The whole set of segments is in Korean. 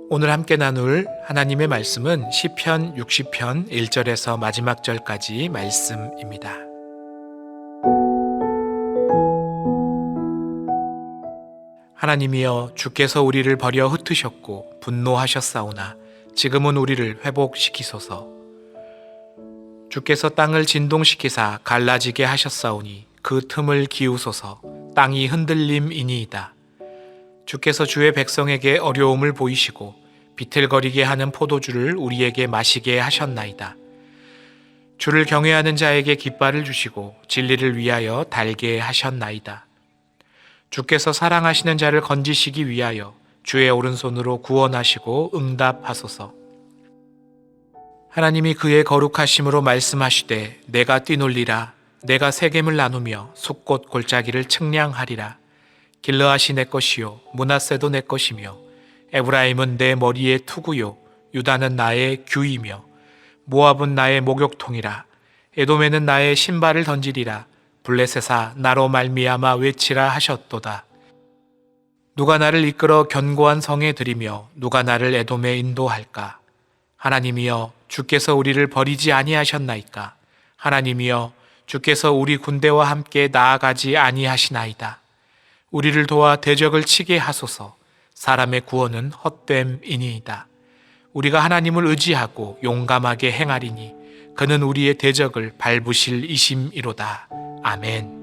오늘 함께 나눌 하나님의 말씀은 시편 60편 1절에서 마지막 절까지 말씀입니다. 하나님이여, 주께서 우리를 버려 흩으셨고 분노하셨사오나 지금은 우리를 회복시키소서. 주께서 땅을 진동시키사 갈라지게 하셨사오니 그 틈을 기우소서. 땅이 흔들림이니이다. 주께서 주의 백성에게 어려움을 보이시고 비틀거리게 하는 포도주를 우리에게 마시게 하셨나이다. 주를 경외하는 자에게 깃발을 주시고 진리를 위하여 달게 하셨나이다. 주께서 사랑하시는 자를 건지시기 위하여 주의 오른손으로 구원하시고 응답하소서. 하나님이 그의 거룩하심으로 말씀하시되 내가 뛰놀리라. 내가 세겜을 나누며 숫꽃 골짜기를 측량하리라. 길르앗이 내 것이요 므낫세도 내 것이며 에브라임은 내 머리의 투구요 유다는 나의 규이며 모압은 나의 목욕통이라. 에돔에는 나의 신발을 던지리라. 블레셋아 나로 말미암아 외치라 하셨도다. 누가 나를 이끌어 견고한 성에 들이며 누가 나를 에돔에 인도할까? 하나님이여, 주께서 우리를 버리지 아니하셨나이까? 하나님이여, 주께서 우리 군대와 함께 나아가지 아니하시나이다. 우리를 도와 대적을 치게 하소서. 사람의 구원은 헛됨이니이다. 우리가 하나님을 의지하고 용감하게 행하리니 그는 우리의 대적을 밟으실 이심이로다. 아멘.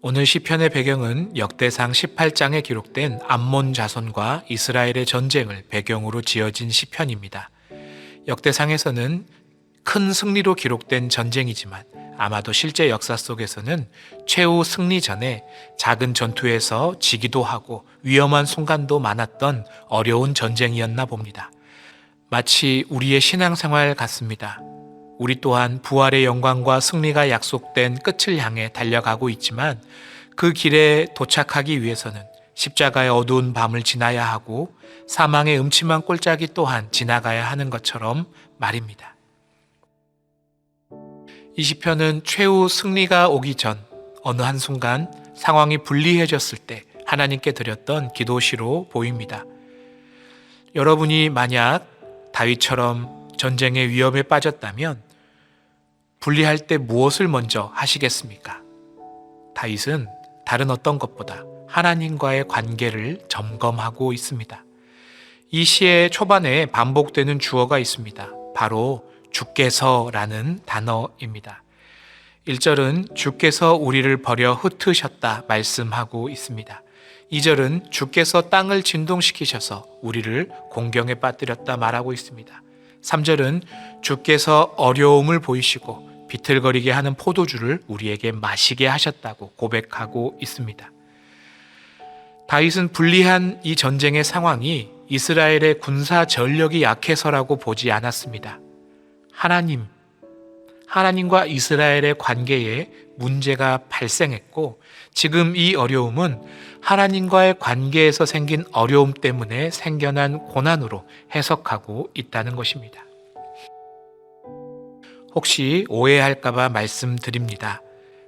오늘 시편의 배경은 역대상 18장에 기록된 암몬 자손과 이스라엘의 전쟁을 배경으로 지어진 시편입니다. 역대상에서는 큰 승리로 기록된 전쟁이지만 아마도 실제 역사 속에서는 최후 승리 전에 작은 전투에서 지기도 하고 위험한 순간도 많았던 어려운 전쟁이었나 봅니다. 마치 우리의 신앙생활 같습니다. 우리 또한 부활의 영광과 승리가 약속된 끝을 향해 달려가고 있지만 그 길에 도착하기 위해서는 십자가의 어두운 밤을 지나야 하고 사망의 음침한 꼴짜기 또한 지나가야 하는 것처럼 말입니다. 이 시편은 최후 승리가 오기 전 어느 한순간 상황이 불리해졌을 때 하나님께 드렸던 기도시로 보입니다. 여러분이 만약 다윗처럼 전쟁의 위험에 빠졌다면 분리할 때 무엇을 먼저 하시겠습니까? 다윗은 다른 어떤 것보다 하나님과의 관계를 점검하고 있습니다. 이 시의 초반에 반복되는 주어가 있습니다. 바로 주께서라는 단어입니다. 1절은 주께서 우리를 버려 흩으셨다 말씀하고 있습니다. 2절은 주께서 땅을 진동시키셔서 우리를 공경에 빠뜨렸다 말하고 있습니다. 3절은 주께서 어려움을 보이시고 비틀거리게 하는 포도주를 우리에게 마시게 하셨다고 고백하고 있습니다. 다윗은 불리한 이 전쟁의 상황이 이스라엘의 군사 전력이 약해서라고 보지 않았습니다. 하나님과 이스라엘의 관계에 문제가 발생했고 지금 이 어려움은 하나님과의 관계에서 생긴 어려움 때문에 생겨난 고난으로 해석하고 있다는 것입니다. 혹시 오해할까봐 말씀드립니다.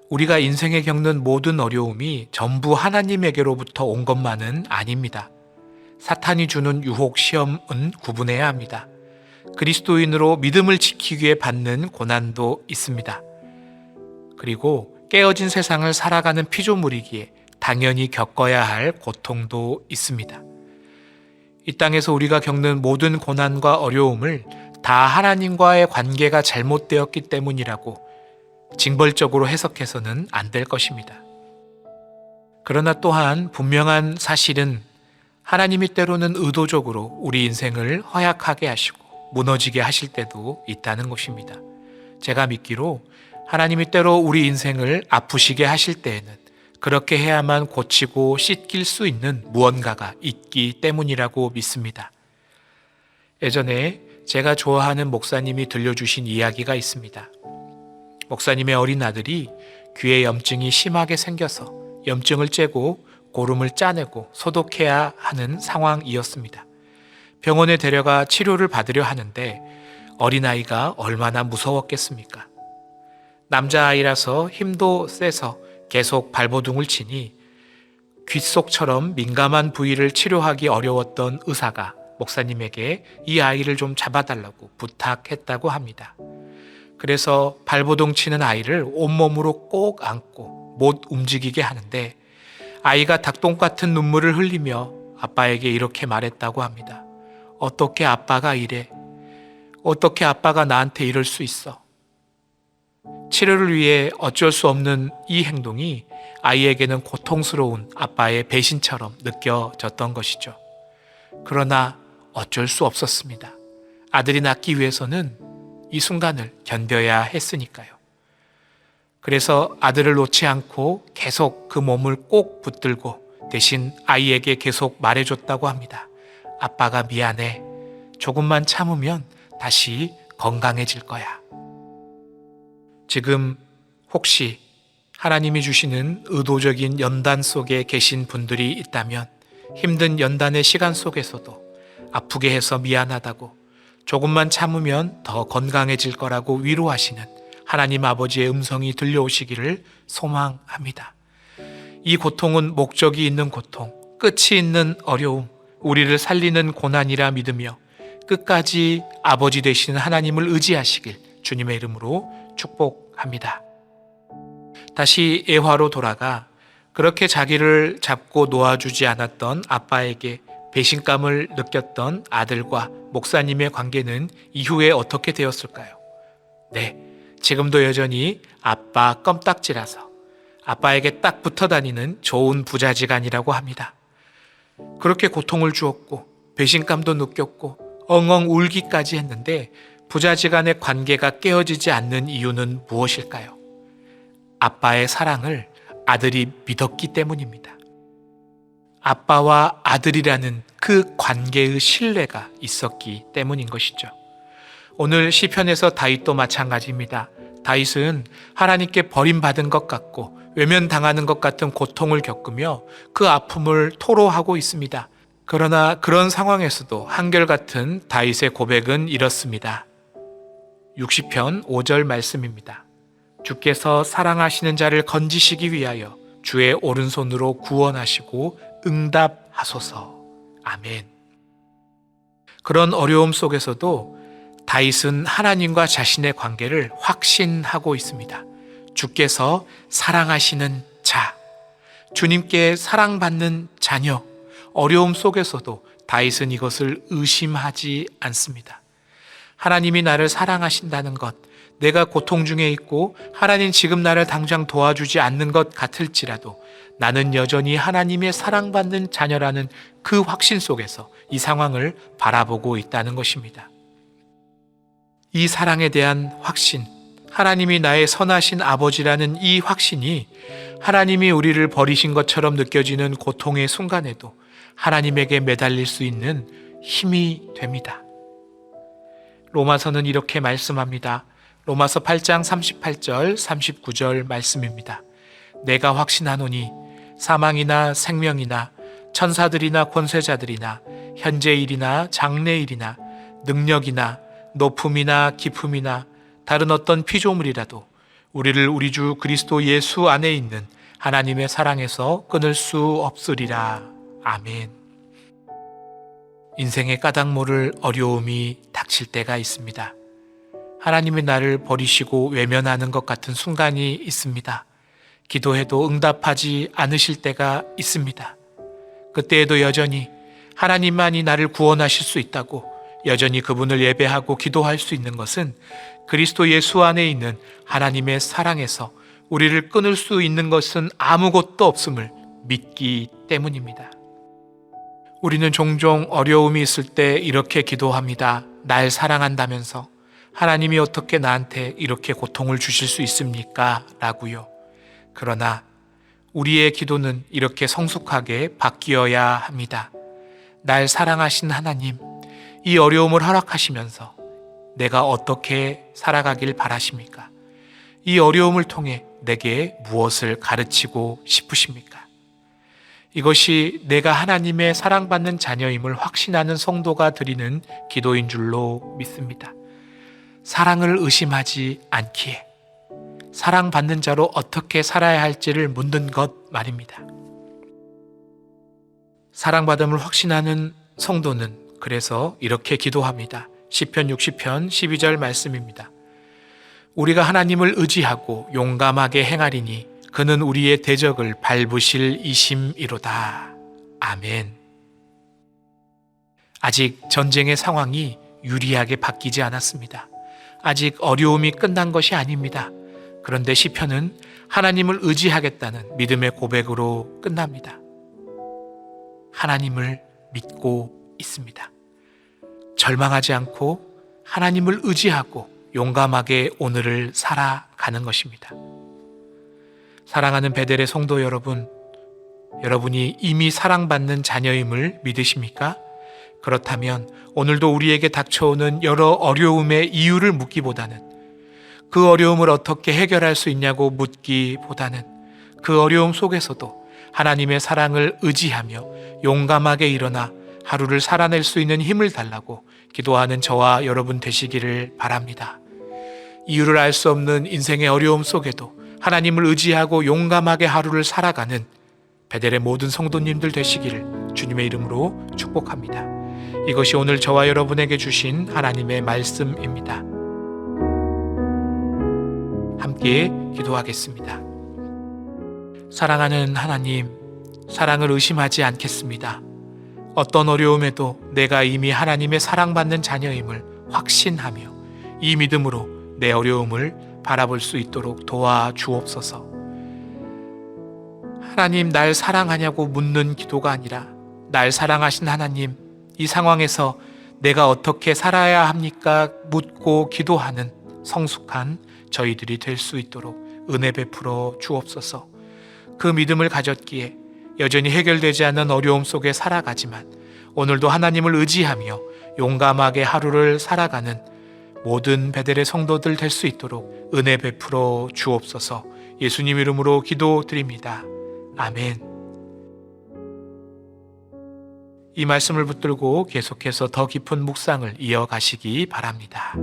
우리가 인생에 겪는 모든 어려움이 전부 하나님에게로부터 온 것만은 아닙니다. 사탄이 주는 유혹 시험은 구분해야 합니다. 그리스도인으로 믿음을 지키기 위해 받는 고난도 있습니다. 그리고 깨어진 세상을 살아가는 피조물이기에 당연히 겪어야 할 고통도 있습니다. 이 땅에서 우리가 겪는 모든 고난과 어려움을 다 하나님과의 관계가 잘못되었기 때문이라고 징벌적으로 해석해서는 안 될 것입니다. 그러나 또한 분명한 사실은 하나님이 때로는 의도적으로 우리 인생을 허약하게 하시고 무너지게 하실 때도 있다는 것입니다. 제가 믿기로 하나님이 때로 우리 인생을 아프시게 하실 때에는 그렇게 해야만 고치고 씻길 수 있는 무언가가 있기 때문이라고 믿습니다. 예전에 제가 좋아하는 목사님이 들려주신 이야기가 있습니다. 목사님의 어린 아들이 귀에 염증이 심하게 생겨서 염증을 째고 고름을 짜내고 소독해야 하는 상황이었습니다. 병원에 데려가 치료를 받으려 하는데 어린아이가 얼마나 무서웠겠습니까? 남자아이라서 힘도 세서 계속 발버둥을 치니 귓속처럼 민감한 부위를 치료하기 어려웠던 의사가 목사님에게 이 아이를 좀 잡아달라고 부탁했다고 합니다. 그래서 발버둥 치는 아이를 온몸으로 꼭 안고 못 움직이게 하는데 아이가 닭똥 같은 눈물을 흘리며 아빠에게 이렇게 말했다고 합니다. 어떻게 아빠가 이래? 어떻게 아빠가 나한테 이럴 수 있어? 치료를 위해 어쩔 수 없는 이 행동이 아이에게는 고통스러운 아빠의 배신처럼 느껴졌던 것이죠. 그러나 어쩔 수 없었습니다. 아들이 낳기 위해서는 이 순간을 견뎌야 했으니까요. 그래서 아들을 놓지 않고 계속 그 몸을 꼭 붙들고 대신 아이에게 계속 말해줬다고 합니다. 아빠가 미안해. 조금만 참으면 다시 건강해질 거야. 지금 혹시 하나님이 주시는 의도적인 연단 속에 계신 분들이 있다면 힘든 연단의 시간 속에서도 아프게 해서 미안하다고 조금만 참으면 더 건강해질 거라고 위로하시는 하나님 아버지의 음성이 들려오시기를 소망합니다. 이 고통은 목적이 있는 고통, 끝이 있는 어려움, 우리를 살리는 고난이라 믿으며 끝까지 아버지 되시는 하나님을 의지하시길 주님의 이름으로 축복합니다. 다시 예화로 돌아가 그렇게 자기를 잡고 놓아주지 않았던 아빠에게 배신감을 느꼈던 아들과 목사님의 관계는 이후에 어떻게 되었을까요? 네, 지금도 여전히 아빠 껌딱지라서 아빠에게 딱 붙어 다니는 좋은 부자지간이라고 합니다. 그렇게 고통을 주었고 배신감도 느꼈고 엉엉 울기까지 했는데 부자지간의 관계가 깨어지지 않는 이유는 무엇일까요? 아빠의 사랑을 아들이 믿었기 때문입니다. 아빠와 아들이라는 그 관계의 신뢰가 있었기 때문인 것이죠. 오늘 시편에서 다윗도 마찬가지입니다. 다윗은 하나님께 버림받은 것 같고 외면당하는 것 같은 고통을 겪으며 그 아픔을 토로하고 있습니다. 그러나 그런 상황에서도 한결같은 다윗의 고백은 이렇습니다. 60편 5절 말씀입니다. 주께서 사랑하시는 자를 건지시기 위하여 주의 오른손으로 구원하시고 응답하소서. 아멘. 그런 어려움 속에서도 다윗은 하나님과 자신의 관계를 확신하고 있습니다. 주께서 사랑하시는 자, 주님께 사랑받는 자녀, 어려움 속에서도 다윗은 이것을 의심하지 않습니다. 하나님이 나를 사랑하신다는 것, 내가 고통 중에 있고 하나님 지금 나를 당장 도와주지 않는 것 같을지라도 나는 여전히 하나님의 사랑받는 자녀라는 그 확신 속에서 이 상황을 바라보고 있다는 것입니다. 이 사랑에 대한 확신, 하나님이 나의 선하신 아버지라는 이 확신이 하나님이 우리를 버리신 것처럼 느껴지는 고통의 순간에도 하나님에게 매달릴 수 있는 힘이 됩니다. 로마서는 이렇게 말씀합니다. 로마서 8장 38절 39절 말씀입니다. 내가 확신하노니 사망이나 생명이나 천사들이나 권세자들이나 현재일이나 장래일이나 능력이나 높음이나 깊음이나 다른 어떤 피조물이라도 우리를 우리 주 그리스도 예수 안에 있는 하나님의 사랑에서 끊을 수 없으리라. 아멘. 인생의 까닭 모를 어려움이 닥칠 때가 있습니다. 하나님이 나를 버리시고 외면하는 것 같은 순간이 있습니다. 기도해도 응답하지 않으실 때가 있습니다. 그때에도 여전히 하나님만이 나를 구원하실 수 있다고 여전히 그분을 예배하고 기도할 수 있는 것은 그리스도 예수 안에 있는 하나님의 사랑에서 우리를 끊을 수 있는 것은 아무것도 없음을 믿기 때문입니다. 우리는 종종 어려움이 있을 때 이렇게 기도합니다. 날 사랑한다면서 하나님이 어떻게 나한테 이렇게 고통을 주실 수 있습니까? 라고요. 그러나 우리의 기도는 이렇게 성숙하게 바뀌어야 합니다. 날 사랑하신 하나님, 이 어려움을 허락하시면서 내가 어떻게 살아가길 바라십니까? 이 어려움을 통해 내게 무엇을 가르치고 싶으십니까? 이것이 내가 하나님의 사랑받는 자녀임을 확신하는 성도가 드리는 기도인 줄로 믿습니다. 사랑을 의심하지 않기에 사랑받는 자로 어떻게 살아야 할지를 묻는 것 말입니다. 사랑받음을 확신하는 성도는 그래서 이렇게 기도합니다. 시편 60편 12절 말씀입니다. 우리가 하나님을 의지하고 용감하게 행하리니 그는 우리의 대적을 밟으실 이심이로다. 아멘. 아직 전쟁의 상황이 유리하게 바뀌지 않았습니다. 아직 어려움이 끝난 것이 아닙니다. 그런데 시편은 하나님을 의지하겠다는 믿음의 고백으로 끝납니다. 하나님을 믿고 있습니다. 절망하지 않고 하나님을 의지하고 용감하게 오늘을 살아가는 것입니다. 사랑하는 베델의 성도 여러분, 여러분이 이미 사랑받는 자녀임을 믿으십니까? 그렇다면 오늘도 우리에게 닥쳐오는 여러 어려움의 이유를 묻기보다는 그 어려움을 어떻게 해결할 수 있냐고 묻기보다는 그 어려움 속에서도 하나님의 사랑을 의지하며 용감하게 일어나 하루를 살아낼 수 있는 힘을 달라고 기도하는 저와 여러분 되시기를 바랍니다. 이유를 알 수 없는 인생의 어려움 속에도 하나님을 의지하고 용감하게 하루를 살아가는 베델의 모든 성도님들 되시기를 주님의 이름으로 축복합니다. 이것이 오늘 저와 여러분에게 주신 하나님의 말씀입니다. 함께 기도하겠습니다. 사랑하는 하나님, 사랑을 의심하지 않겠습니다. 어떤 어려움에도 내가 이미 하나님의 사랑받는 자녀임을 확신하며 이 믿음으로 내 어려움을 바라볼 수 있도록 도와주옵소서. 하나님, 날 사랑하냐고 묻는 기도가 아니라 날 사랑하신 하나님, 이 상황에서 내가 어떻게 살아야 합니까? 묻고 기도하는 성숙한 저희들이 될 수 있도록 은혜 베풀어 주옵소서. 그 믿음을 가졌기에 여전히 해결되지 않는 어려움 속에 살아가지만 오늘도 하나님을 의지하며 용감하게 하루를 살아가는 모든 베델의 성도들 될 수 있도록 은혜 베풀어 주옵소서. 예수님 이름으로 기도드립니다. 아멘. 이 말씀을 붙들고 계속해서 더 깊은 묵상을 이어가시기 바랍니다.